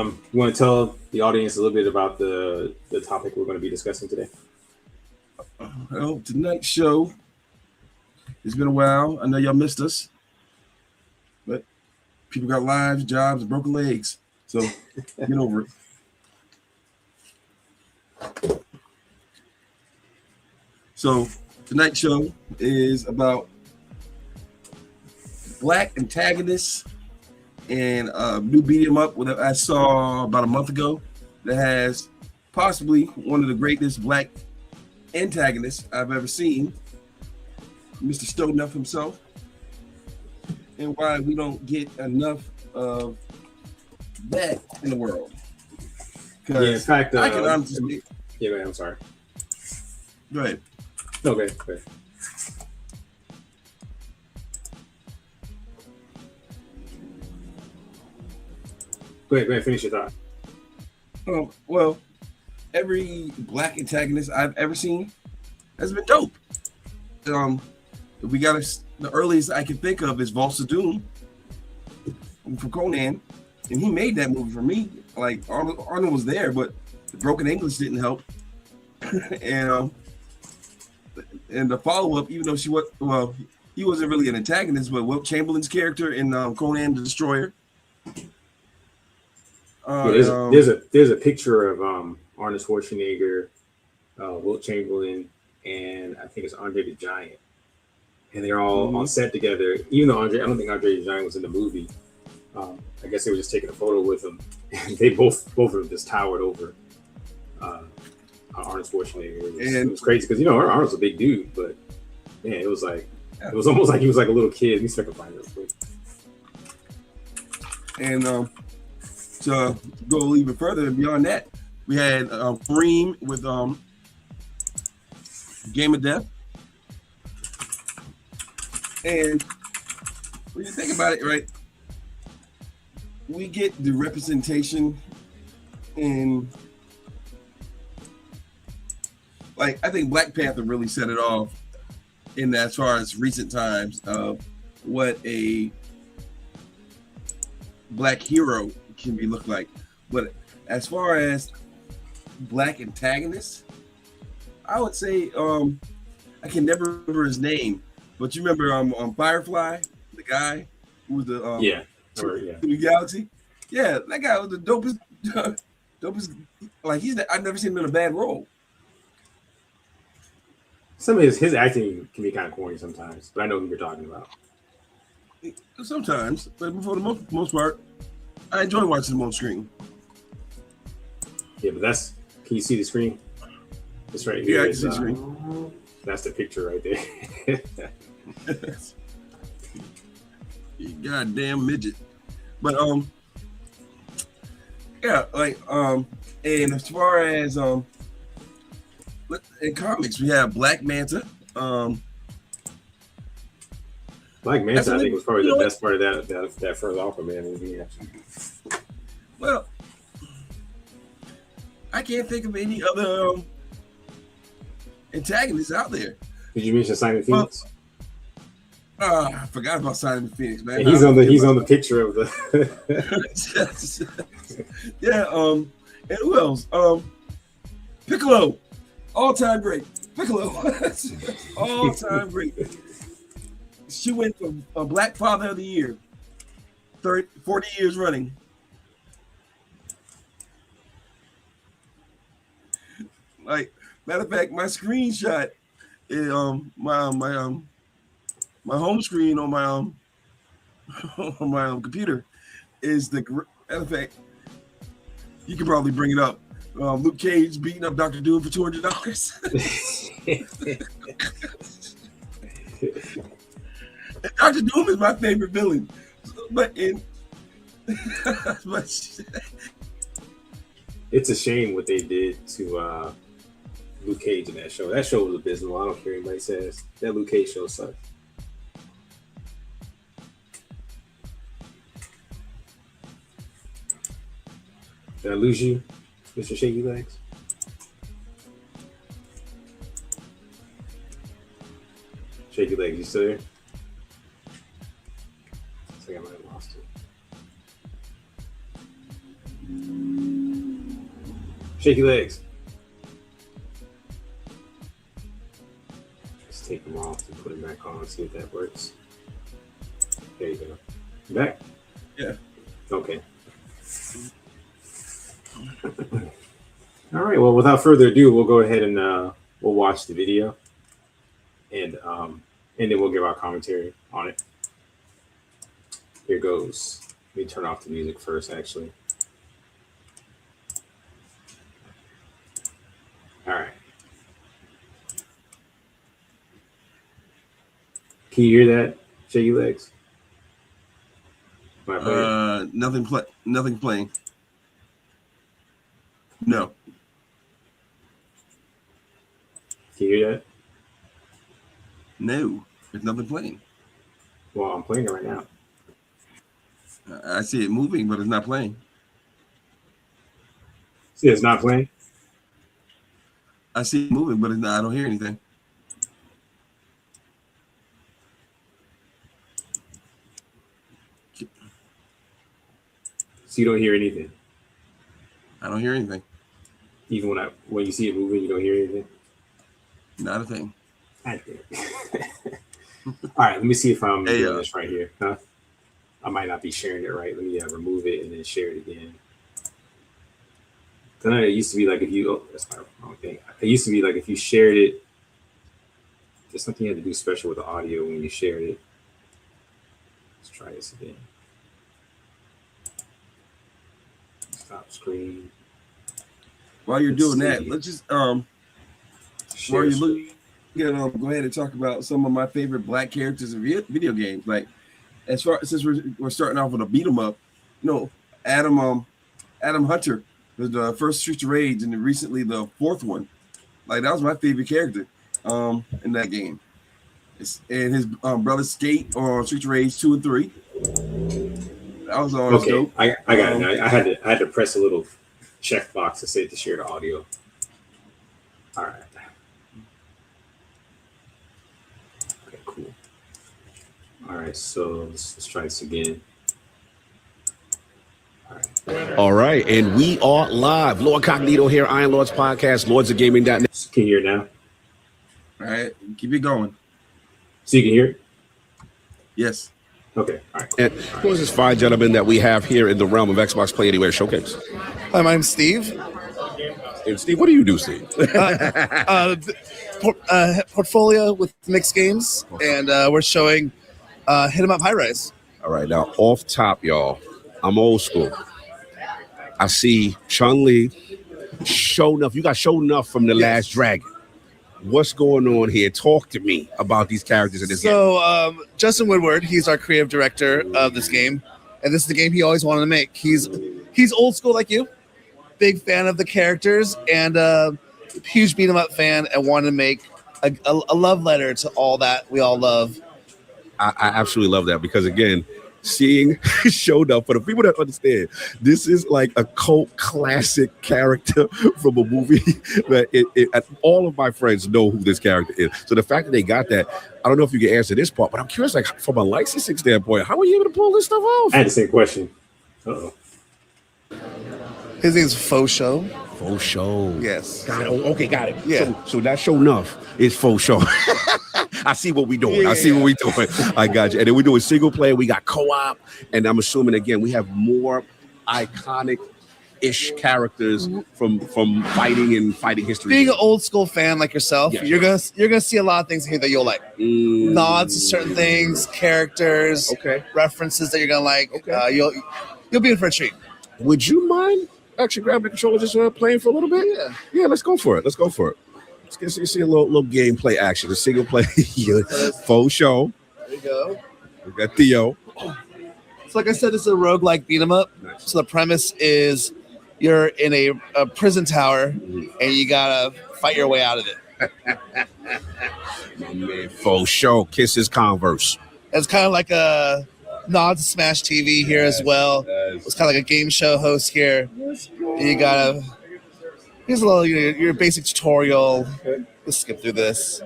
You want to tell the audience a little bit about the topic we're going to be discussing today? Well, tonight's show, it's been a while. I know y'all missed us, but people got lives, jobs, and broken legs. So get over it. So tonight's show is about black antagonists and new beat 'em up that I saw about a month ago that has possibly one of the greatest black antagonists I've ever seen, Mr. Stonenuff himself, and why we don't get enough of that in the world. Yeah, in fact, I can honestly. Yeah, man, I'm sorry. Go ahead. Okay. Go ahead, finish your thought. Oh, well, every black antagonist I've ever seen has been dope. We got the earliest I can think of is Volsa Doom from Conan, and he made that movie for me. Like Arnold was there, but the broken English didn't help. and the follow up, even though he wasn't really an antagonist, but Wilt Chamberlain's character in Conan the Destroyer. There's a picture of Arnold Schwarzenegger, Wilt Chamberlain, and I think it's Andre the Giant, and they're all on set together. Even though I don't think Andre the Giant was in the movie. I guess they were just taking a photo with him, and they both of them just towered over Arnold Schwarzenegger. It was crazy because Arnold's a big dude, but man, it was almost like he was like a little kid. Let me see if I can find it real quick. And to go even further beyond that, we had Kareem with Game of Death. And when you think about it, right, we get the representation in, like, I think Black Panther really set it off in as far as recent times of what a black hero can be look like. But as far as black antagonists, I would say I can never remember his name, but you remember on Firefly, the guy who was the the Galaxy. Yeah, that guy was the dopest. Like I've never seen him in a bad role. Some of his acting can be kind of corny sometimes, but I know who you're talking about. Sometimes, but for the most part, I enjoy watching him on screen. Yeah, but can you see the screen? It's right here. Yeah, I can see the screen. That's the picture right there. You goddamn midget. But yeah, like and as far as in comics, we have Black Manta. Black Manta, I think, was probably the best part of that first Aquaman movie. Actually. Well, I can't think of any other antagonists out there. Did you mention Simon Phoenix? I forgot about Simon Phoenix, man. Yeah, he's on the picture of the. Yeah. And who else? Piccolo, all-time great. Piccolo, all-time great. She went from a Black Father of the Year, 40 years running. Like, matter of fact, my screenshot is my home screen on my on my computer is the matter of fact. You can probably bring it up. Luke Cage beating up Dr. Doom for $200. Dr. Doom is my favorite villain, but it's a shame what they did to Luke Cage in that show. That show was abysmal. I don't care what anybody says. That Luke Cage show sucked. Did I lose you, Mr. Shaky Legs? Shaky Legs, you still there? I think I might have lost it. Shaky legs. Just take them off and put them back on. See if that works. There you go. You back? Yeah. Okay. All right. Well, without further ado, we'll go ahead and we'll watch the video, and then we'll give our commentary on it. Here goes. Let me turn off the music first, actually. All right. Can you hear that, Shaky Legs? Nothing playing. No. Can you hear that? No, there's nothing playing. Well, I'm playing it right now. I see it moving, but it's not playing. See, it's not playing? I see it moving, but it's not, I don't hear anything. So you don't hear anything? I don't hear anything. Even when you see it moving, you don't hear anything? Not a thing. All right, let me see if I'm doing this right here. Huh? I might not be sharing it right. Let me remove it and then share it again. I know it used to be like if you, that's my wrong thing. It used to be like if you shared it, there's something you had to do special with the audio when you shared it. Let's try this again. Stop screen. While you're doing that, let's just while you're looking at go ahead and talk about some of my favorite black characters in video games. Like since we're starting off with a beat 'em up, Adam Hunter was the first Streets of Rage and recently the fourth one. Like that was my favorite character in that game. And his brother Skate on Streets of Rage 2 and 3. That was always dope. I got it. I had to press a little checkbox to say to share the audio. All right. Okay, cool. All right, so let's try this again. All right, and we are live. Lord Cognito here, Iron Lords Podcast, lordsofgaming.net. Can you hear it now? All right, keep it going. So you can hear it? Yes. Okay, all right. And who is this fine gentleman that we have here in the realm of Xbox Play Anywhere Showcase? Hi, my name's Steve. And Steve, what do you do, Steve? Portfolio with mixed games, and we're showing Hit-Em-Up Highrise. All right, now off top, y'all, I'm old school. I see Chun-Li, Show Enough. You got Show Enough from The Last Dragon. What's going on here? Talk to me about these characters in this game. So, Justin Woodward, he's our creative director of this game, and this is the game he always wanted to make. He's old school like you, big fan of the characters, and huge beat 'em up fan, and wanted to make a love letter to all that we all love. I absolutely love that because, again, seeing Showed Up, for the people that understand, this is like a cult classic character from a movie that all of my friends know who this character is. So the fact that they got that, I don't know if you can answer this part, but I'm curious, like from a licensing standpoint, how were you able to pull this stuff off? I had the same question. Uh-oh. His name's Faux Show. Faux Show. Yes. Got it. Okay, got it. Yeah. So that Show Enough is Faux Show. I see what we're doing. Yeah. I see what we're doing. I got you. And then we're doing single player. We got co-op. And I'm assuming, again, we have more iconic-ish characters from fighting history. Being an old school fan like yourself, Yes. you're gonna see a lot of things here that you'll like. Nods to certain things, characters, references that you're gonna like. Okay. You'll be in for a treat. Would you mind actually grabbing the controller, just playing for a little bit? Yeah. Let's go for it. Let's get to see a little gameplay action. A single play Faux Show. There you go. We got Theo. So like I said, it's a roguelike beat 'em up. Nice. So the premise is you're in a prison tower and you gotta fight your way out of it. My man, Faux Show. Kiss his Converse. It's kind of like a nod to Smash TV here as well. It's kind of like a game show host here. You gotta. Here's a little your basic tutorial. Let's skip through this.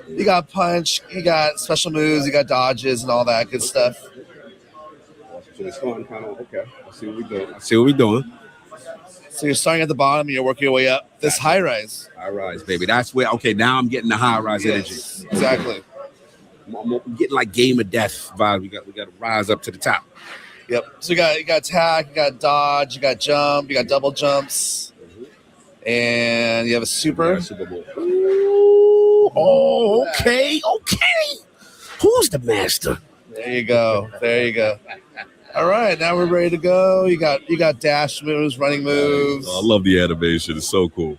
You got punch, you got special moves, you got dodges, and all that good stuff. So it's fun, kind of. Okay, I see what we're doing. So So you're starting at the bottom and you're working your way up. This high rise. High rise, baby. That's where. Okay, now I'm getting the high rise energy. Exactly. I'm getting like game of death vibe. We got to rise up to the top. Yep. So you got attack, you got dodge, you got jump, you got double jumps, and you have a super. Yeah, Super Bowl. Ooh, oh, okay. Who's the master? There you go. All right, now we're ready to go. You got dash moves, running moves. Oh, I love the animation. It's so cool.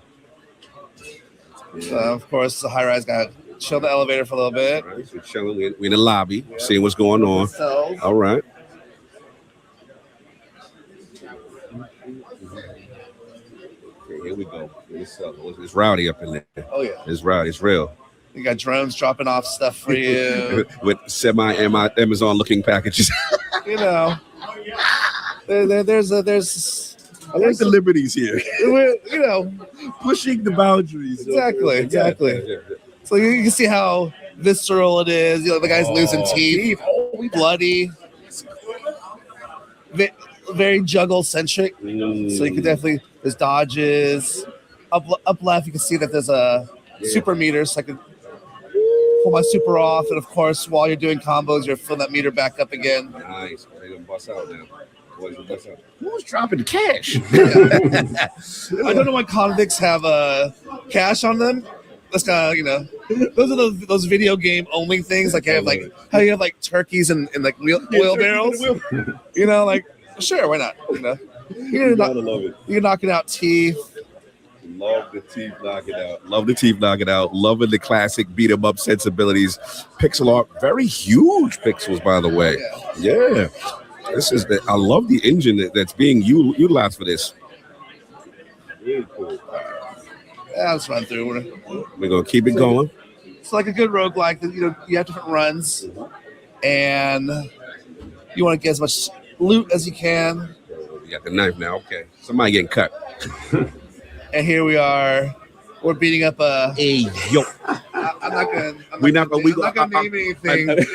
Of course, the high rise got to chill the elevator for a little bit. All right, so chilling. We're in the lobby, seeing what's going on. So, All right. Okay, here we go. It's rowdy up in there. oh yeah, It's rowdy. It's real. you got drones dropping off stuff for you. With semi-Amazon looking packages. You know, there's I like the liberties here. you know, Pushing the boundaries. Exactly. Yeah. so you can see how visceral it is. You know, the guy's losing teeth, bloody, very juggle centric. So you can definitely, there's dodges. Up left, you can see that there's a super meter, so I can pull my super off, and of course, while you're doing combos, you're filling that meter back up again. Nice. They're gonna bust out now. Who's dropping the cash? I don't know why convicts have cash on them. That's kind of, those are those video game only things. Like how you have like turkeys and like oil barrels. Like sure, why not? You're knocking out teeth. Love the teeth knocking out. Loving the classic beat 'em up sensibilities. Pixel art, very huge pixels, by the way. Yeah. I love the engine that's being utilized for this. Really cool. Let's run through. We're gonna keep it going. It's like a good roguelike. You have different runs, and you want to get as much loot as you can. You got the knife now. Okay, somebody getting cut. And here we are. We're beating up a. Hey yo. I'm not gonna name anything.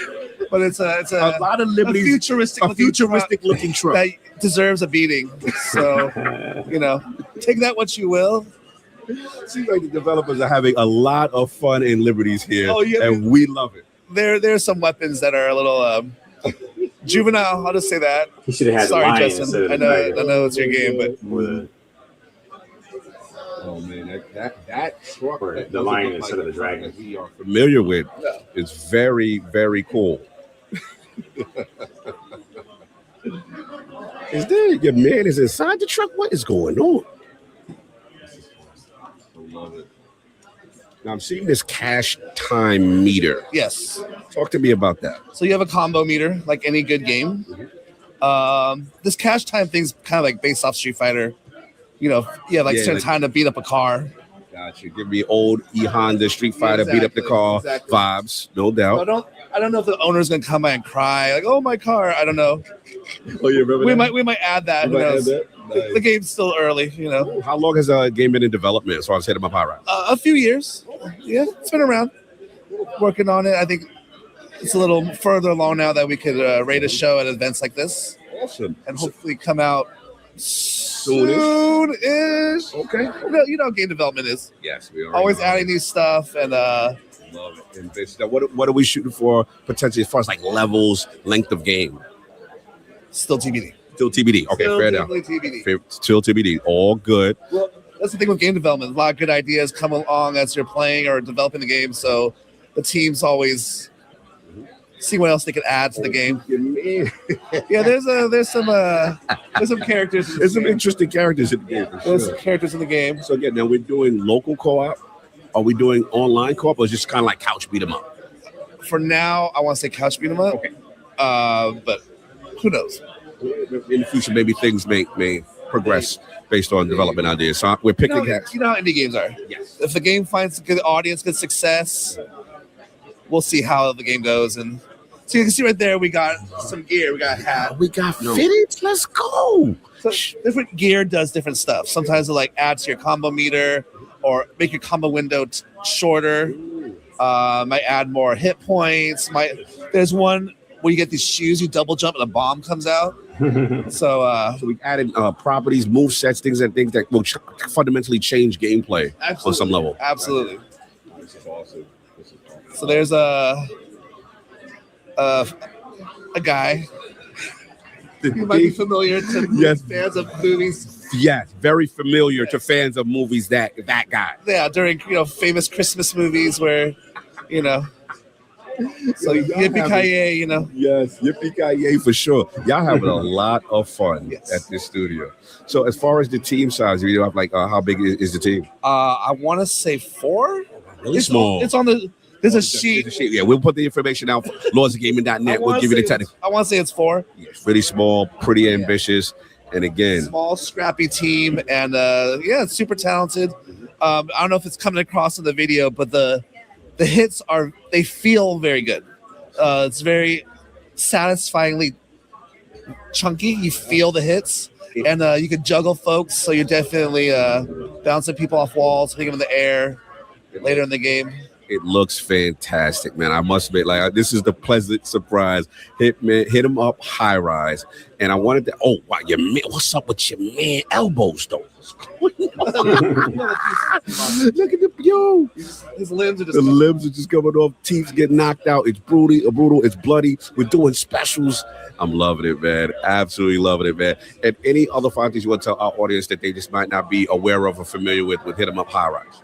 But it's a lot of liberties, a futuristic looking truck that deserves a beating. So, take that what you will. Seems like the developers are having a lot of fun in liberties here, and we love it. There's some weapons that are a little juvenile. I'll just say that. He should have had. Sorry, Justin. I know it's your game, but. Oh man, that truck, the lion instead of the dragon, we are familiar with, is very, very cool. Is there your man is inside the truck? What is going on? I love it. Now I'm seeing this cash time meter. Yes. Talk to me about that. So you have a combo meter, like any good game. This cash time thing's kind of like based off Street Fighter. Certain time to beat up a car. Gotcha. Give me old E-Honda Street Fighter, beat up the car vibes, no doubt. I don't know if the owner's gonna come by and cry like, "Oh, my car." I don't know. Oh, you remember that? We might add that. Who knows? Nice. The game's still early, How long has a game been in development as far as Hit-Em-Up Highrise? A few years. Yeah, it's been around. Working on it. I think it's a little further along now that we could rate a show at events like this. Awesome. And hopefully come out soon-ish. Okay. You know how game development is. Yes, we are. Always adding new stuff and love it. And basically, what are we shooting for potentially as far as like levels, length of game? Still TBD. Okay, fair enough. TBD. Still TBD. All good. Well, that's the thing with game development. A lot of good ideas come along as you're playing or developing the game. So the teams always see what else they can add to the game. Yeah, there's some characters. There's some interesting characters in the game. There's some characters in the game. So again, now we're doing local co-op. Are we doing online co-op, or is it just kind of like couch beat 'em up? For now, I want to say couch beat 'em up. Okay. But who knows? In the future, maybe things may progress based on development ideas. So we're picking. You know how indie games are. Yes. If the game finds a good audience, good success, we'll see how the game goes. And so you can see right there, we got some gear. We got a hat. We got fitteds. Let's go. So different gear does different stuff. Sometimes it like adds to your combo meter or make your combo window shorter. Might add more hit points. There's one where you get these shoes, you double jump and a bomb comes out. So So we added properties, move sets, things that will fundamentally change gameplay on some level. Absolutely. This is awesome. So there's a guy. You might be familiar to fans of movies. Yes, very familiar to fans of movies. That guy. Yeah, during famous Christmas movies where, so yippee-ki-yay, Yes, yippee-ki-yay for sure. Y'all having a lot of fun at this studio. So as far as the team size, you have like how big is the team? I want to say 4. Really small. It's on the. There's a sheet. Yeah, we'll put the information out for lordsofgaming.net. We'll give you the technical. I want to say it's 4. Yes, really small, pretty ambitious, and again, small, scrappy team, and it's super talented. I don't know if it's coming across in the video, but the hits they feel very good. It's very satisfyingly chunky. You feel the hits, and you can juggle folks, so you're definitely bouncing people off walls, hitting them in the air later in the game. It looks fantastic, man. I must admit, like this is the pleasant surprise. Hit-Em-Up Highrise, and I wanted to. Oh wow, your man! What's up with your man elbows though? Look at the His limbs are just limbs are just coming off. Teeth get knocked out. It's brutal. It's bloody. We're doing specials. I'm loving it, man. Absolutely loving it, man. And any other fun things you want to tell our audience that they just might not be aware of or familiar with Hit-Em-Up Highrise?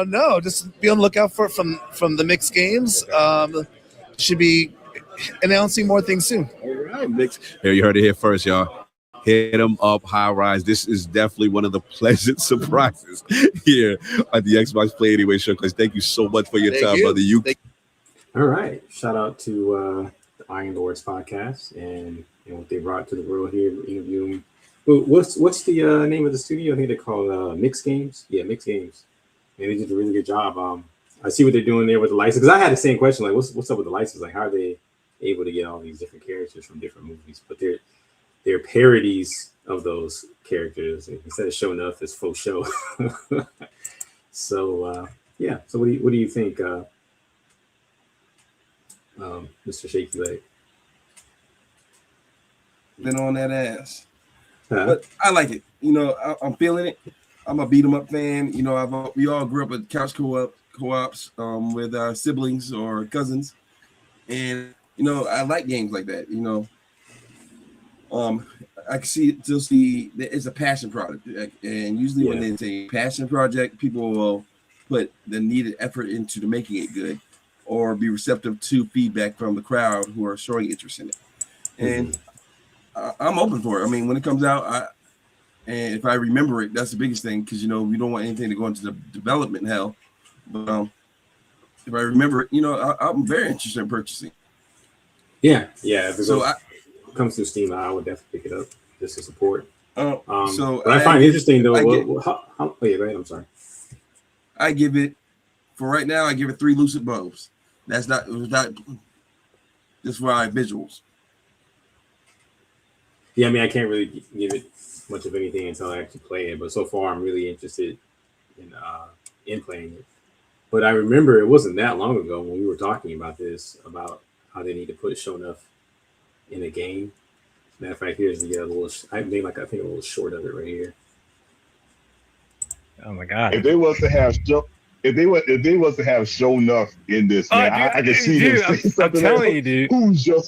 No, just be on the lookout for it from the mixed games. Should be announcing more things soon. All right, mix. Here, you heard it here first, y'all. Hit-Em-Up Highrise. This is definitely one of the pleasant surprises here at the Xbox Play Anyway show. Because thank you so much for your time, brother. All right. Shout out to the Iron Lords podcast and what they brought to the world here interviewing. What's the name of the studio? I think they call Mixed Games. Yeah, Mixed Games. And they did a really good job. I see what they're doing there with the license. Because I had the same question, like, what's up with the license? Like, how are they able to get all these different characters from different movies? But they're parodies of those characters. Instead of showing up, it's faux show. So, yeah. So what do you think, Mr. Shaky Leg? Been on that ass. But I like it. I'm feeling it. I'm a beat 'em up fan. We all grew up with couch co-ops with our siblings or cousins, and I like games like that. I can still see that it's a passion project, and usually when it's a passion project, people will put the needed effort into making it good, or be receptive to feedback from the crowd who are showing interest in it. And I'm open for it. I mean, when it comes out, and if I remember it, that's the biggest thing, because we don't want anything to go into the development hell. But if I remember it, I'm very interested in purchasing. Yeah. If it comes to Steam, I would definitely pick it up just to support. So what I find interesting though. Go ahead. I'm sorry. I give it, for right now, I give it 3 lucid bulbs. That's not just for our visuals. Yeah, I mean, I can't really give it much of anything until I actually play it, but so far I'm really interested in playing it. But I remember it wasn't that long ago when we were talking about this, about how they need to put Show Enough in a game. Matter of fact, here's the little. I made a little short of it right here. Oh my god! If they was to have Show Enough in this, man, I can see them say something. I'm telling you, dude. Who's your?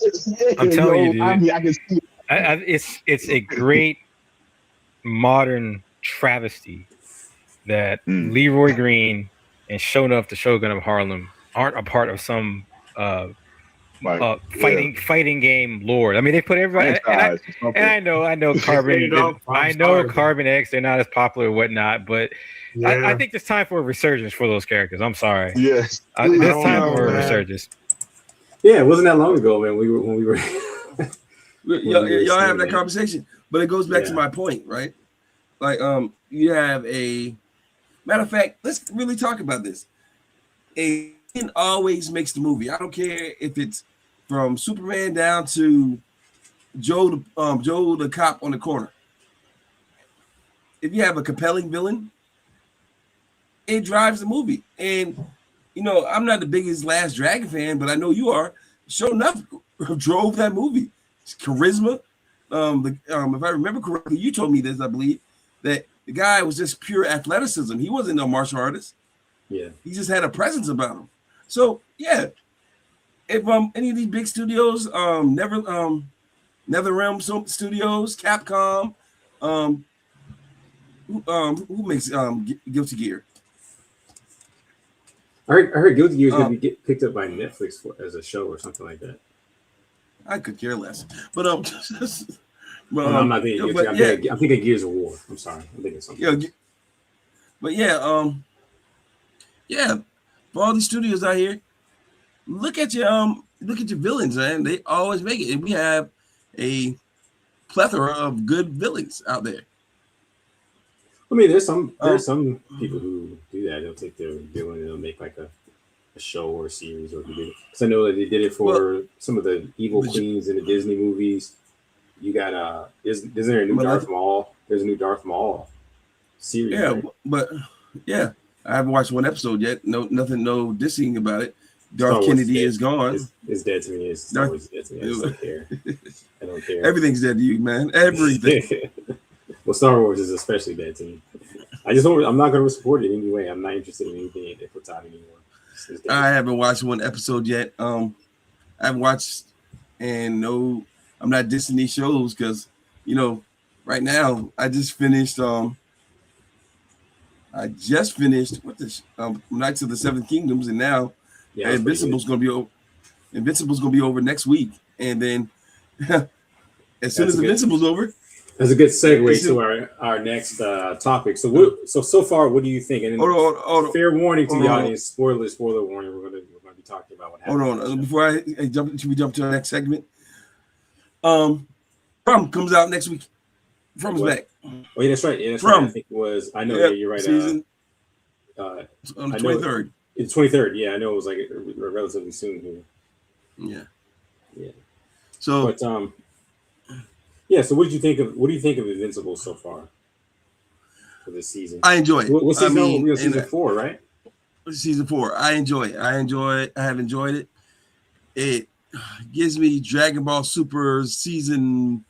I'm telling you, dude. I mean, I can see. It's a great modern travesty that Leroy Green and Show Enough, the Shogun of Harlem, aren't a part of some fighting game lore. I mean, they put everybody, and I know Carbon X. They're not as popular or whatnot, but I think it's time for a resurgence for those characters. I'm sorry. Yes, it's time for a resurgence. Yeah, it wasn't that long ago, man. When we were. Y'all have that conversation, but it goes back to my point, right? Like, you have a matter of fact. Let's really talk about this. A man always makes the movie. I don't care if it's from Superman down to Joe the cop on the corner. If you have a compelling villain, it drives the movie. And I'm not the biggest Last Dragon fan, but I know you are. Sure enough, drove that movie. Charisma, if I remember correctly, you told me this, I believe, that the guy was just pure athleticism. He wasn't no martial artist. Yeah. He just had a presence about him. So yeah, if any of these big studios, NetherRealm Studios, Capcom, who makes Guilty Gear? I heard Guilty Gear is going to be picked up by Netflix as a show or something like that. I could care less, but well, I'm not thinking. I'm thinking Gears of War. I'm sorry, I'm thinking something. Yeah, but yeah, for all these studios out here, look at your villains, man. They always make it, and we have a plethora of good villains out there. I mean, there's some people who do that. They'll take their villain and they'll make like a show or a series, or because I know that they did it for some of the evil queens in the Disney movies. You got isn't there a new Darth Maul? There's a new Darth Maul series. Yeah, right? but yeah, I haven't watched one episode yet. No dissing about it. Darth Kennedy is gone. It's dead to me. It's Star Wars dead to me. I just don't care. I don't care. Everything's dead to you, man. Everything. Well, Star Wars is especially dead to me. I'm not going to support it anyway. I'm not interested in anything they put out anymore. I haven't watched one episode yet. I haven't watched, and no, I'm not dissing these shows because right now I just finished. What this? Knights of the Seven Kingdoms, and now Invincible's gonna be over. Invincible's gonna be over next week, and then as soon as Invincible's over. That's a good segue to our next topic. So far, what do you think? And hold on. Fair warning to the audience. Spoiler warning. We're going to be talking about what happened. Hold on. Before I jump to the next segment. From comes out next week. From's back. Oh yeah, that's right. Yeah, that's right. I think it was. I know. You're right. Season, on the 23rd. It's 23rd. Yeah, I know it was like relatively soon here. Yeah. So, but yeah. So, what do you think of Invincible so far for this season? I enjoy it. What's season 4, right? Season 4. I enjoy it. I have enjoyed it. It gives me Dragon Ball Super season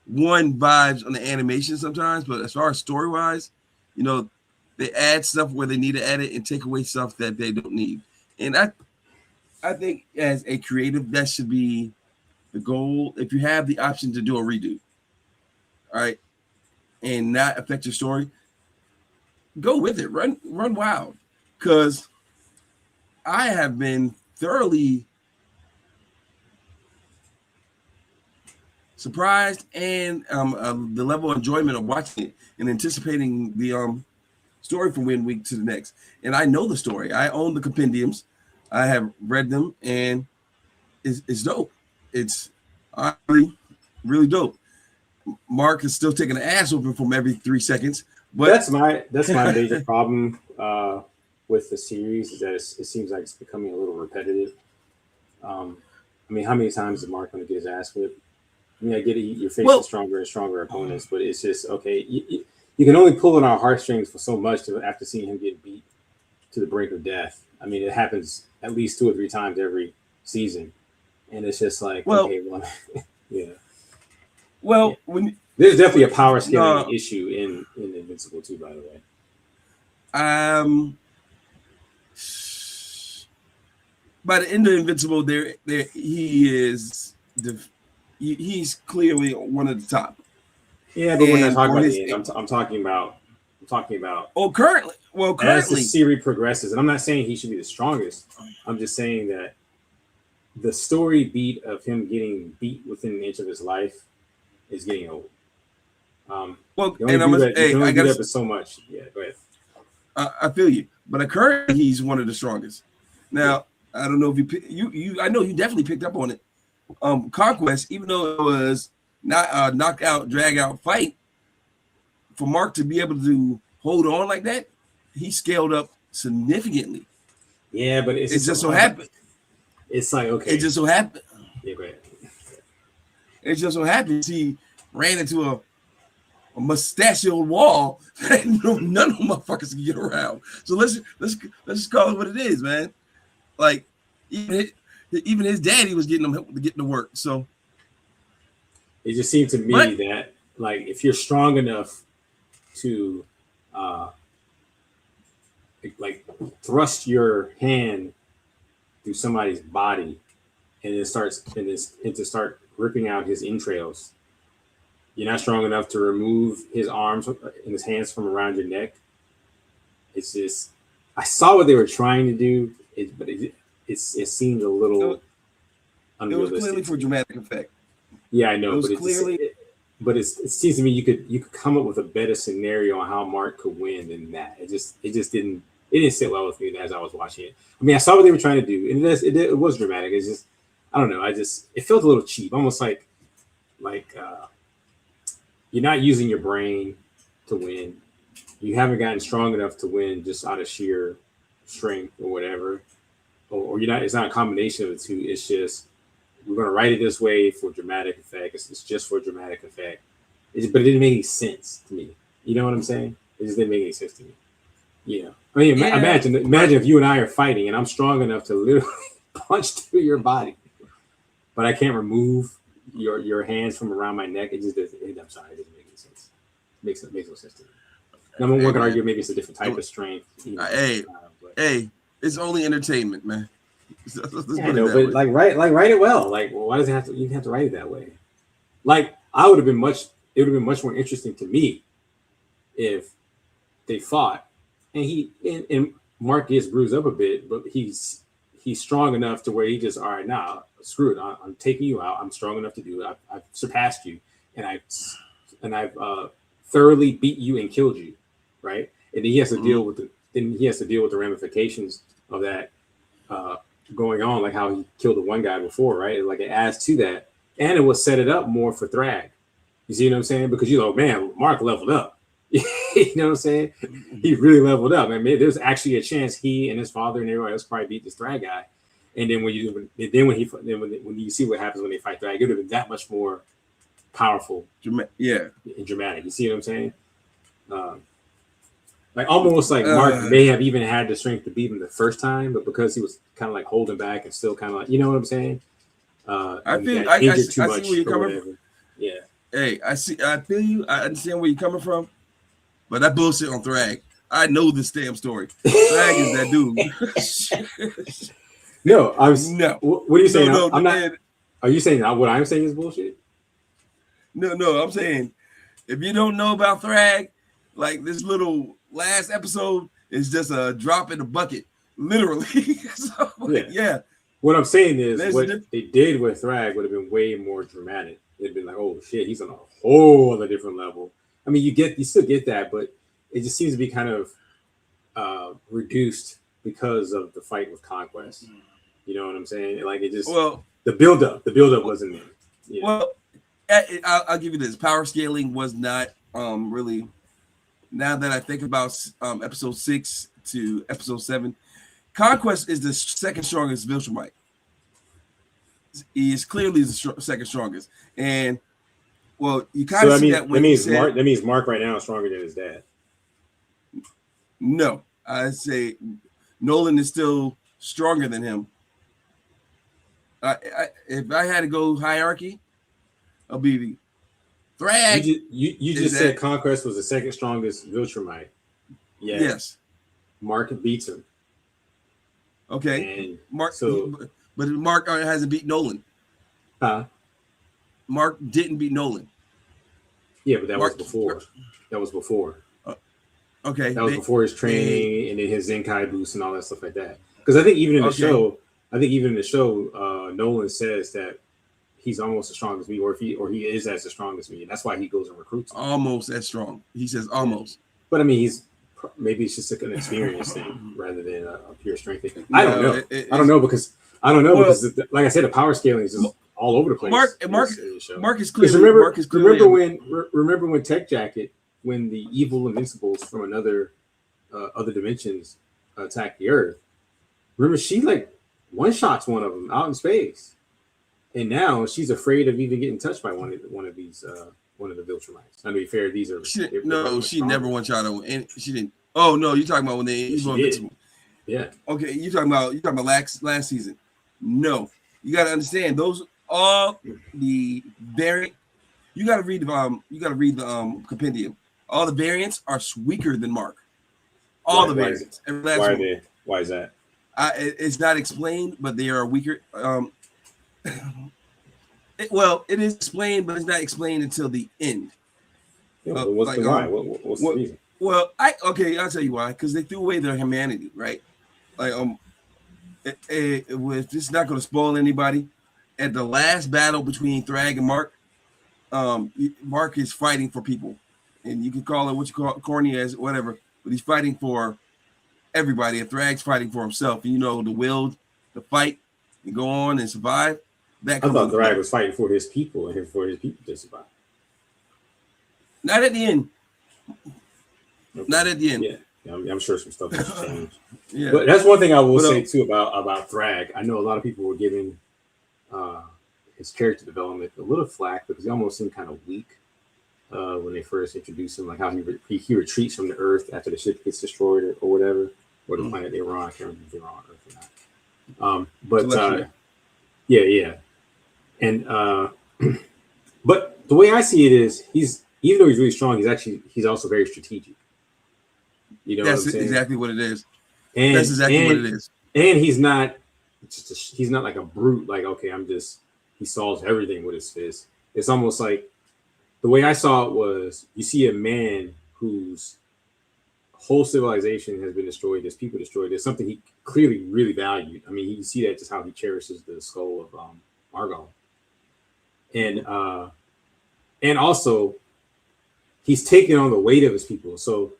1 vibes on the animation sometimes, but as far as story wise, they add stuff where they need to add it and take away stuff that they don't need. And I think as a creative, that should be the goal. If you have the option to do a redo, all right, and not affect your story, go with it. Run wild. Because I have been thoroughly surprised and the level of enjoyment of watching it and anticipating the story from one week to the next. And I know the story. I own the compendiums. I have read them, and it's dope. It's really, really dope. Mark is still taking an ass whooping from every 3 seconds. But that's my major problem with the series, is that it seems like it's becoming a little repetitive. I mean, how many times is Mark going to get his ass whipped? I mean, I get it. You're facing stronger and stronger opponents, but it's just okay. You can only pull on our heartstrings for so much after seeing him get beat to the brink of death. I mean, it happens at least 2 or 3 times every season, and it's just like, yeah. Well, yeah. There's definitely a power scaling issue in Invincible too, by the way. By the end of Invincible, he's clearly one of the top. Yeah, but we're not talking about the end. I'm talking about. Oh, currently. Well, as the series progresses, and I'm not saying he should be the strongest. I'm just saying that the story beat of him getting beat within an inch of his life is getting old. I got up so much. Yeah, go ahead. I feel you, but currently he's one of the strongest. Now, I don't know if you. I know you definitely picked up on it. Conquest, even though it was not a knockout, drag out fight, for Mark to be able to hold on like that, he scaled up significantly. Yeah, but it just so happened. It's like, okay. It just so happened. Yeah, go ahead. It just so happens he ran into a mustachioed wall that none of the motherfuckers can get around. So let's just call it what it is, man. Like even his daddy was getting to work. So It just seemed to me that like if you're strong enough to like thrust your hand through somebody's body and it starts and to start ripping out his entrails, you're not strong enough to remove his arms and his hands from around your neck. It's just, I saw what they were trying to do, but it seemed a little unrealistic. It was clearly for dramatic effect. Yeah, I know, it was clearly. It seems to me you could come up with a better scenario on how Mark could win than that. It just didn't sit well with me as I was watching it. I mean, I saw what they were trying to do, and it was dramatic. It's just, I don't know. It felt a little cheap, almost like you're not using your brain to win. You haven't gotten strong enough to win just out of sheer strength or whatever, or you're not. It's not a combination of the two. It's just we're going to write it this way for dramatic effect. It's just for dramatic effect. But it didn't make any sense to me. You know what I'm saying? It just didn't make any sense to me. Yeah. I mean, imagine if you and I are fighting and I'm strong enough to literally punch through your body, but I can't remove your hands from around my neck. I'm sorry, it doesn't make any sense. It makes no sense to me. Now, one could argue maybe it's a different type of strength. Hey, it's only entertainment, man. I know, but write it well. Like, well, why does it have to? You have to write it that way. Like, it would have been much more interesting to me if they fought and Mark gets bruised up a bit, but he's strong enough to where he just, all right, now screw it. I'm taking you out. I'm strong enough to do it. I've surpassed you, and I've thoroughly beat you and killed you, right? And then he has to deal with the ramifications of that going on, like how he killed the one guy before, right? Like it adds to that, and it will set it up more for Thrag. You see what I'm saying? Because man, Mark leveled up. You know what I'm saying? He really leveled up. I mean, there's actually a chance he and his father and everybody else probably beat this Thrag guy. And then when you see what happens when they fight Thrag, it would have been that much more powerful, and dramatic. You see what I'm saying? Like almost like Mark may have even had the strength to beat him the first time, but because he was kind of like holding back and still kind of like, you know what I'm saying? I see where you're coming from. Yeah. Hey, I feel you. I understand where you're coming from, but that bullshit on Thrag. I know this damn story. Thrag is that dude. No. What are you saying? No, I'm not. Are you saying what I'm saying is bullshit? No. I'm saying if you don't know about Thrag, like this little last episode is just a drop in the bucket, literally. So, yeah. What I'm saying is what they did with Thrag would have been way more dramatic. It'd been like, oh shit, he's on a whole other different level. I mean, you still get that, but it just seems to be kind of reduced because of the fight with Conquest. You know what I'm saying? Like it just the buildup wasn't there. Yeah. Well, I'll give you this. Power scaling was not really. Now that I think about episode 6 to episode 7, Conquest is the second strongest Viltrumite. He is clearly the second strongest, and you kind of see that when that means Mark right now is stronger than his dad. No, I say Nolan is still stronger than him. If I had to go hierarchy, I'll be Thrag. You just said Conquest was the second strongest Viltrumite. Yeah. Yes. Mark beats him. Okay. And Mark. But Mark hasn't beat Nolan. Huh? Mark didn't beat Nolan. Yeah, but was before. That was before. Okay. That was before his training and then his Zenkai boost and all that stuff like that. Because I think even in the show, Nolan says that he's almost as strong as me, or he is as strong as me, and that's why he goes and recruits him. Almost as strong. He says almost. But I mean, maybe it's just like an experience thing rather than a pure strength thing. I don't know. I don't know because like I said, the power scaling is just all over the place. Mark is clearly. Remember when Tech Jacket, when the evil Invincibles from other dimensions attacked the Earth? Remember, she like one-shots one of them out in space, and now she's afraid of even getting touched by one of the Viltrumites. I mean, fair, these are she never one-shot him, and she didn't. Oh no, you're talking about when they evil Invincible. Yeah. Okay, you're talking about last season. No, you got to understand those all the very You got to read the compendium. All the variants are weaker than Mark. All the variants. Why is that? It's not explained, but they are weaker. It is explained, but it's not explained until the end. Yeah, what's the reason? Well, I'll tell you why. Because they threw away their humanity, right? Like it's not going to spoil anybody. At the last battle between Thrag and Mark, Mark is fighting for people, and you can call it what you call corny as whatever, but he's fighting for everybody. If Thrag's fighting for himself, and the will to fight and go on and survive. I thought Thrag was fighting for his people and for his people to survive. Not at the end. Okay. Not at the end. Yeah, I'm sure some stuff has changed. Yeah, but that's one thing I will say too about Thrag. I know a lot of people were giving his character development a little flack because he almost seemed kind of weak when they first introduced him, like how he retreats from the Earth after the ship gets destroyed or whatever, or the planet they were on. I can't remember if they were on Earth or not. Yeah. And but the way I see it is even though he's really strong, he's also very strategic. You know, that's exactly what it is. And that's exactly what it is. And he's not like a brute. Like, okay, he solves everything with his fist. It's almost like the way I saw it was you see a man whose whole civilization has been destroyed. There's people destroyed. There's something he clearly really valued. I mean, you see that just how he cherishes the skull of Argyle. And also he's taking on the weight of his people. So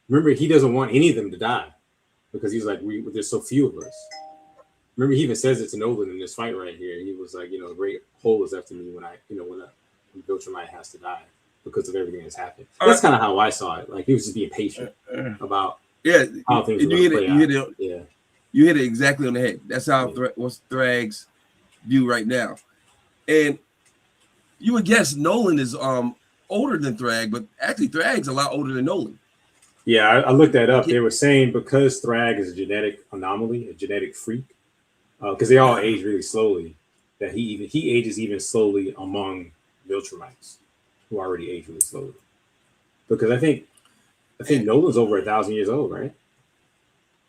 remember, he doesn't want any of them to die because he's like, there's so few of us. Remember, he even says it to Nolan in this fight right here. He was like, a great hole is after me when Viltrumite has to die because of everything that's happened. That's kind of how I saw it. Like, he was just being patient about how things were going to play out. You hit it exactly on the head. That's how what's Thrag's view right now. And you would guess Nolan is older than Thrag, but actually Thrag's a lot older than Nolan. Yeah, I looked that up. They were saying because Thrag is a genetic anomaly, a genetic freak, because they all age really slowly, that he ages even slowly among Viltrumites who already age really slowly. Because I think Nolan's over 1,000 years old, right?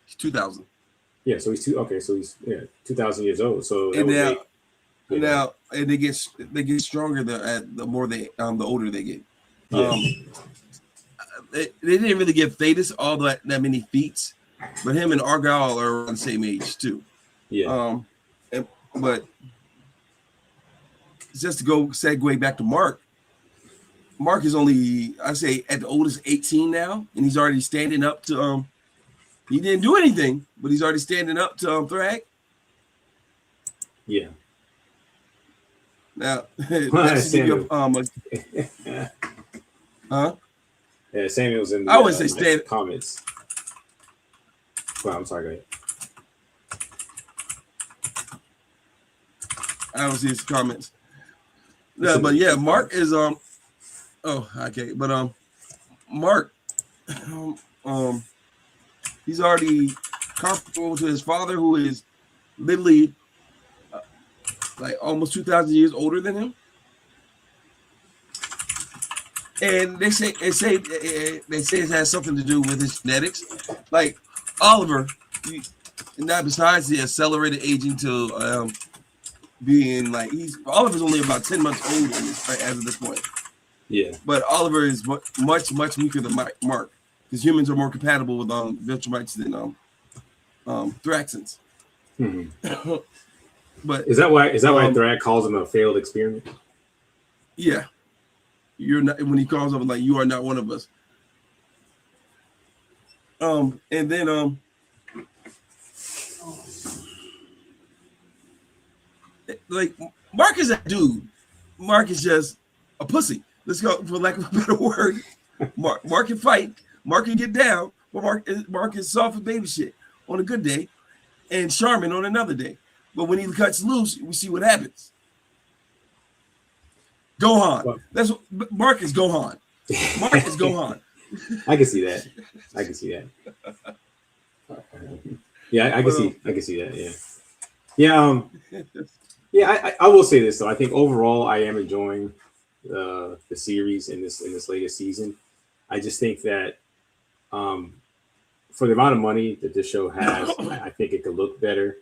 He's 2,000. Yeah, so he's 2,000 years old. So and they get stronger the more the older they get. They didn't really give Thetis all that many feats, but him and Argyle are around the same age too. Yeah. But just to go segue back to Mark. Mark is only, I say, at the oldest 18 now, and he's already standing up to he didn't do anything, but he's already standing up to Thrag. Yeah. Now, huh? Yeah, Samuel's in the I would say comments. Well, I'm sorry, go ahead. I don't see his comments. No, but yeah, Mark is Mark he's already comparable to his father, who is literally like almost 2,000 years older than him. And they say it has something to do with his genetics. Like Oliver, not besides the accelerated aging to being like Oliver's only about 10 months old as of this point. Yeah. But Oliver is much weaker than Mark, because humans are more compatible with Viltrumites than Thraxans. Mm-hmm. But is that why Thrag calls him a failed experiment? Yeah. You're not, when he calls him like, you are not one of us. And then like Mark is a dude. Mark is just a pussy. Let's go, for lack of a better word. Mark can fight. Mark can get down. But Mark is soft and baby shit on a good day, and charming on another day. But when he cuts loose, we see what happens. Gohan. That's what Mark is. Gohan. Mark is Gohan. I can see that. Yeah, I can see that. Yeah. Yeah. I will say this though. I think overall I am enjoying the series in this latest season. I just think that for the amount of money that this show has, I think it could look better.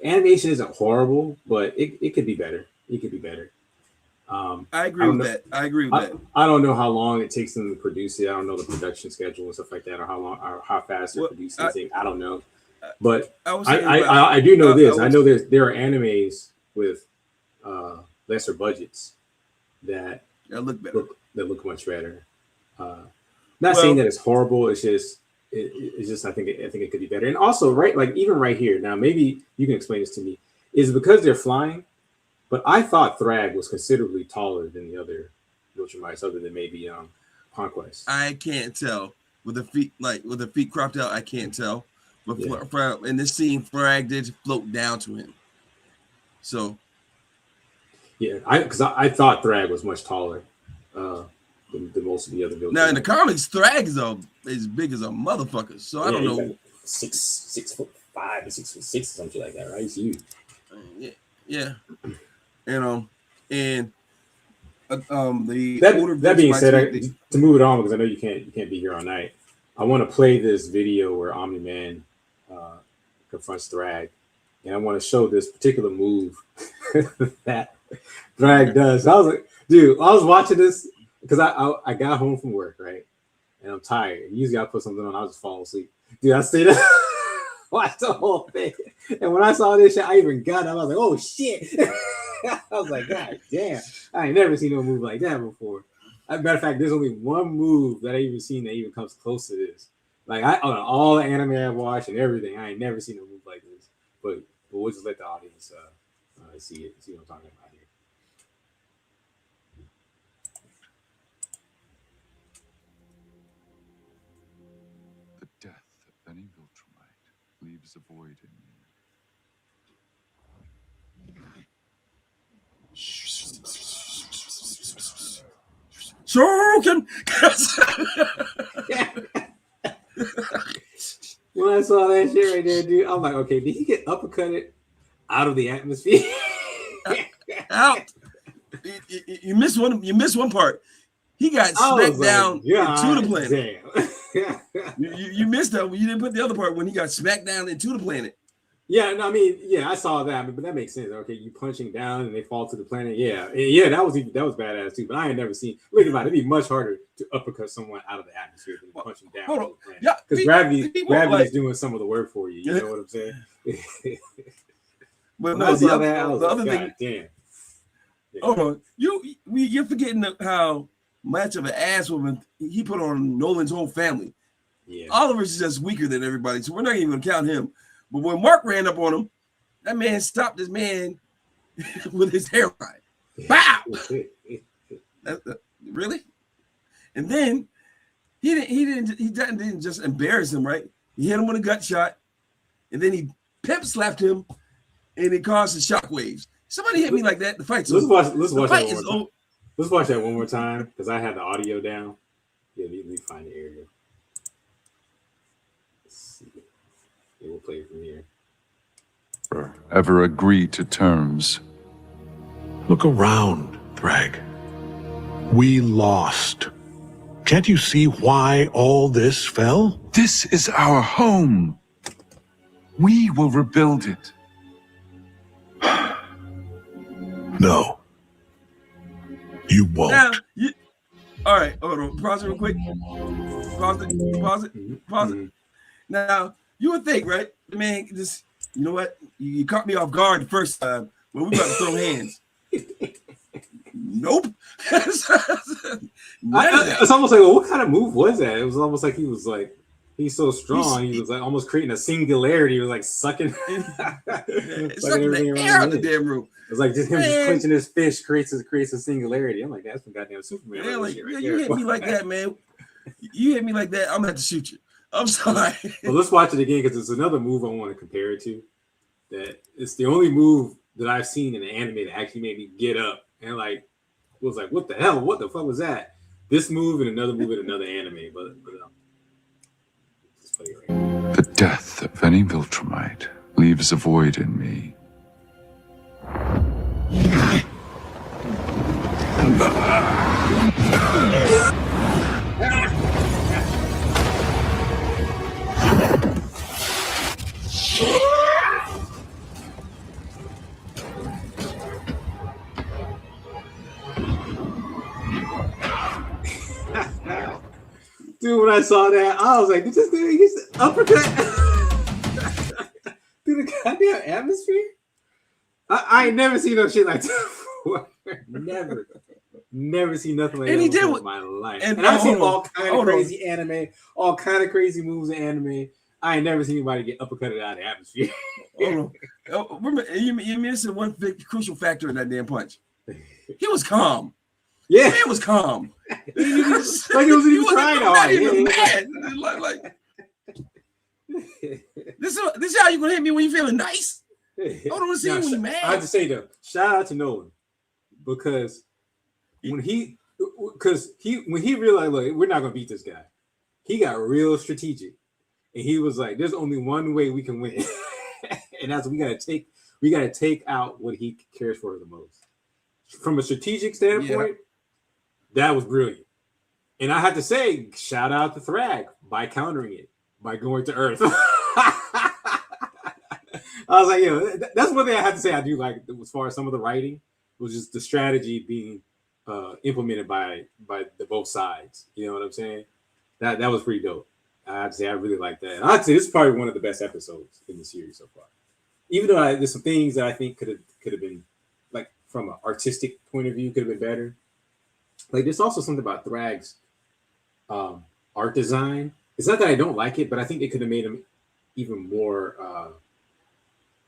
Animation isn't horrible, but it could be better. It could be better. I agree with that. I agree with that. I don't know how long it takes them to produce it. I don't know the production schedule and stuff like that, or how fast they're producing things. I don't know. But I do know this. I know there are animes with lesser budgets that look better. That look much better. Not saying that it's horrible. It's just I think it could be better. And also, right, like even right here now, maybe you can explain this to me. Is it because they're flying? But I thought Thrag was considerably taller than the other Viltrumites, other than maybe Conquest. I can't tell with the feet cropped out. I can't tell. But in this scene, Thrag did float down to him. So yeah, because I thought Thrag was much taller than most of the other Viltrumites. Now in the comics, Thrag is as big as a motherfucker. So I don't know, like 6'5" to 6'6" or something like that, right? He's huge. Yeah. And the that being said, to move it on, because I know you can't be here all night. I want to play this video where Omni-Man confronts Thrag, and I want to show this particular move that Thrag does. I was like, dude, I was watching this because I got home from work, right, and I'm tired. Usually I put something on, I'll just fall asleep. Dude, I stayed up, watched the whole thing, and when I saw this shit, I even got up. I was like, oh shit. I was like, God damn, I ain't never seen no move like that before. As a matter of fact, there's only one move that I even seen that even comes close to this. Like on all the anime I've watched and everything, I ain't never seen a move like this. But we'll just let the audience see what I'm talking about here. The death of any Viltrumite leaves a void in me. Shoken. When I saw that shit right there, dude, I'm like, okay, did he get uppercutted out of the atmosphere? Out. You missed one. You missed one part. He got smacked down into the planet. You missed that. You didn't put the other part when he got smacked down into the planet. Yeah, no, I mean, yeah, I saw that, but that makes sense. Okay, you punching down and they fall to the planet. Yeah, that was badass too. But I ain't never seen. Look about it. It'd be much harder to uppercut someone out of the atmosphere than punching down. Hold on, because gravity is doing some of the work for you. You know what I'm saying? But no, the other thing. Damn. Yeah. Hold on, you're forgetting how much of an ass woman he put on Nolan's whole family. Yeah, Oliver's just weaker than everybody, so we're not even gonna count him. But when Mark ran up on him, that man stopped this man with his hairline. Bow! Really? And then he didn't just embarrass him, right? He hit him with a gut shot, and then he pimp slapped him, and it caused the shockwaves. Somebody hit me like that. The fight's over. Let's watch that one more time because I had the audio down. Yeah, let me find the area. Let's see. Yeah, we'll play it from here. Ever agree to terms? Look around, Thrag. We lost. Can't you see why all this fell? This is our home. We will rebuild it. No. You won't. Now, all right, hold on. Pause it real quick. Pause it. Now, you would think, right? Man, just, you know what? You caught me off guard the first time when we about to throw hands. Nope. It's almost like, well, what kind of move was that? It was almost like he's so strong. He was like almost creating a singularity. He was like sucking the air out the damn room. It's like just him just clenching his fist creates a singularity. I'm like, that's some goddamn Superman. Yeah, like, you hit me like that, man. You hit me like that, I'm gonna have to shoot you. I'm sorry. Well, let's watch it again because it's another move I want to compare it to. That it's the only move that I've seen in the anime that actually made me get up and like was like, what the hell? What the fuck was that? This move and another move in another anime, but let's play it right now. The death of any Viltrumite leaves a void in me. Dude, when I saw that, I was like, "Did this dude use the uppercut through the goddamn atmosphere?" I ain't never seen no shit like that before. Never seen nothing like that before in my life. And I've seen all kind of crazy anime, all kind of crazy moves in anime. I ain't never seen anybody get uppercutted out of the atmosphere. Remember, you're missing one big crucial factor in that damn punch. He was calm. Yeah, he was calm. Like it wasn't even trying hard. This is how you gonna hit me when you feeling nice. I don't want to see you when you mad. I have to say though, shout out to Nolan because when he realized, look, we're not gonna beat this guy, he got real strategic, and he was like, "There's only one way we can win, and that's we gotta take out what he cares for the most." From a strategic standpoint, that was brilliant, and I have to say, shout out to Thrag by countering it by going to Earth. I was like, that's one thing I have to say I do like as far as some of the writing was just the strategy being implemented by the both sides. You know what I'm saying? That was pretty dope. I have to say I really like that. And I'd say this is probably one of the best episodes in the series so far. Even though there's some things that I think could have been like from an artistic point of view could have been better. Like there's also something about Thrag's art design. It's not that I don't like it, but I think they could have made him even more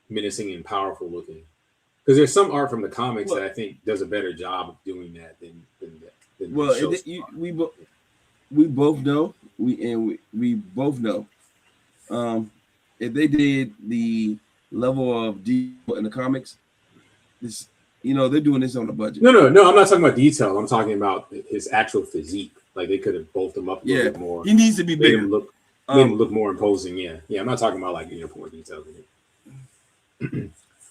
menacing and powerful looking. Because there's some art from the comics that I think does a better job of doing that than we both know we both know if they did the level of detail in the comics, this they're doing this on a budget. No, I'm not talking about detail. I'm talking about his actual physique. Like they could have bulked him up a little bit more. He needs to be bigger. Made him look more imposing. Yeah. I'm not talking about like more details in it.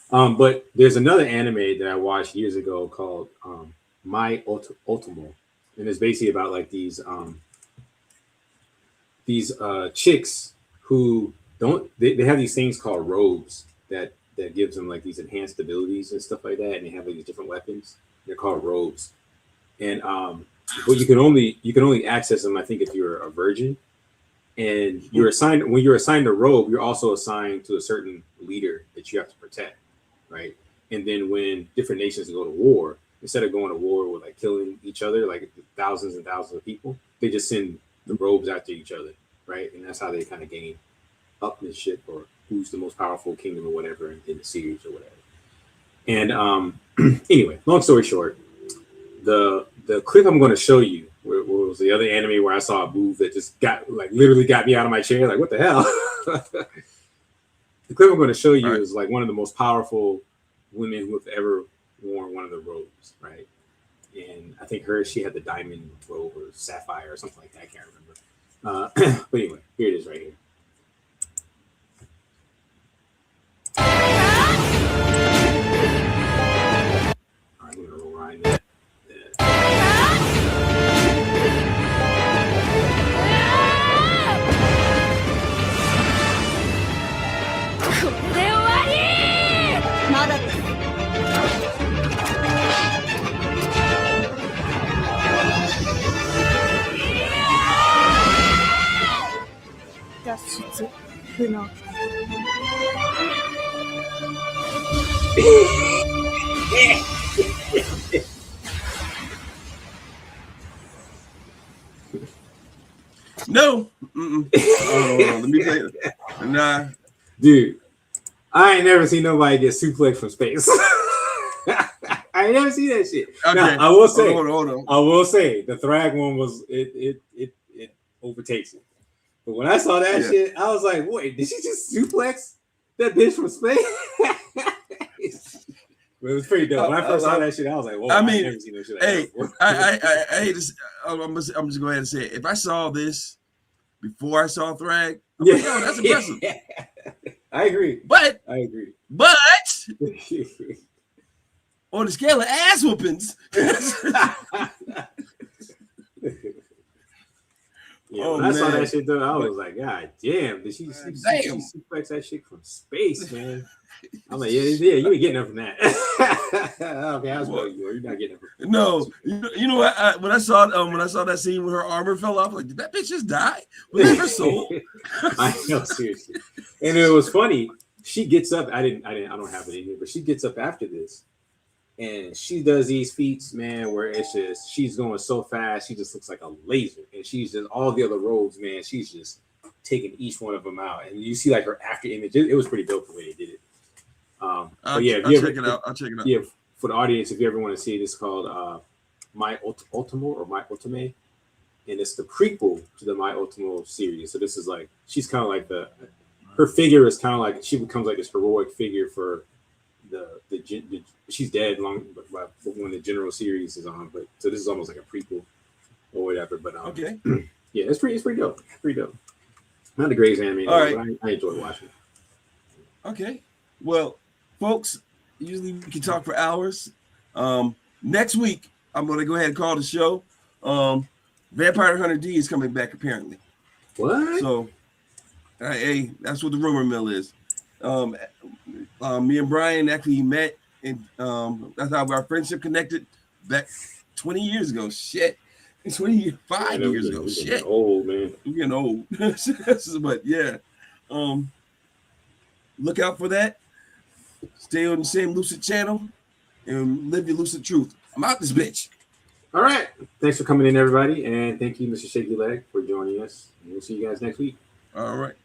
But there's another anime that I watched years ago called My Ultimo, and it's basically about like these chicks who they have these things called robes that gives them like these enhanced abilities and stuff like that, and they have like these different weapons. They're called robes, and but you can only access them, I think, if you're a virgin. And when you're assigned a robe, you're also assigned to a certain leader that you have to protect, right? And then when different nations go to war, instead of going to war with like killing each other, like thousands and thousands of people, they just send the robes after each other, right? And that's how they kind of gain upmanship or who's the most powerful kingdom or whatever in the series or whatever. And anyway, long story short, the clip I'm going to show you was the other anime where I saw a move that just literally got me out of my chair. Like, what the hell? The clip I'm going to show you is like one of the most powerful women who have ever worn one of the robes, right? And I think she had the diamond robe or sapphire or something like that. I can't remember. But anyway, here it is right here. All right, I'm going to rewind that. No. Let me tell you. Nah. Dude, I ain't never seen nobody get suplexed from space. I ain't never seen that shit. Okay. Now, I will say, hold on. I will say the Thrag one was it overtakes it. But when I saw that shit, I was like, wait, did she just suplex that bitch from space? But it was pretty dope. When I first saw that shit, I was like, whoa, I mean, I've never seen that shit. Hey, I hate this. I'm just going to go ahead and say it. If I saw this before I saw Thrag, I'm like, yo, that's impressive. I agree. But on the scale of ass whoopings. Yeah, when I saw that shit though, I was like, God damn, did she suplex that shit from space, man? I'm like, yeah, you ain't getting nothing from that. Okay, I was going, you're not getting nothing. No, you know what? When I saw that scene where her armor fell off, like, did that bitch just die? Was that her soul? I know, seriously. And it was funny. She gets up. I don't have it in here, but she gets up after this. And she does these feats, man, where it's just she's going so fast, she just looks like a laser. And she's just all the other rogues, man. She's just taking each one of them out. And you see like her after image. It was pretty dope the way they did it. I'll check it out. Yeah, for the audience, if you ever want to see it, it's called My Ultimo or My Ultime, and it's the prequel to the My Ultimo series. So this is like she's kind of like her figure is kind of like she becomes like this heroic figure for the she's dead long when the general series is on, but so this is almost like a prequel or whatever. But okay, yeah, it's pretty dope. Pretty dope. Not the greatest anime, all right. But I enjoy watching. Okay, well, folks, usually we can talk for hours. Next week, I'm going to go ahead and call the show. Vampire Hunter D is coming back apparently. What? So, hey, that's what the rumor mill is. Me and Brian actually met, and that's how our friendship connected back 20 years ago. Shit, 25 years ago. Shit, getting old, man. We're getting old. But yeah, look out for that. Stay on the same Lucent channel and live your Lucent Truth. I'm out this bitch. All right. Thanks for coming in, everybody. And thank you, Mr. Shaky Leg, for joining us. And we'll see you guys next week. All right.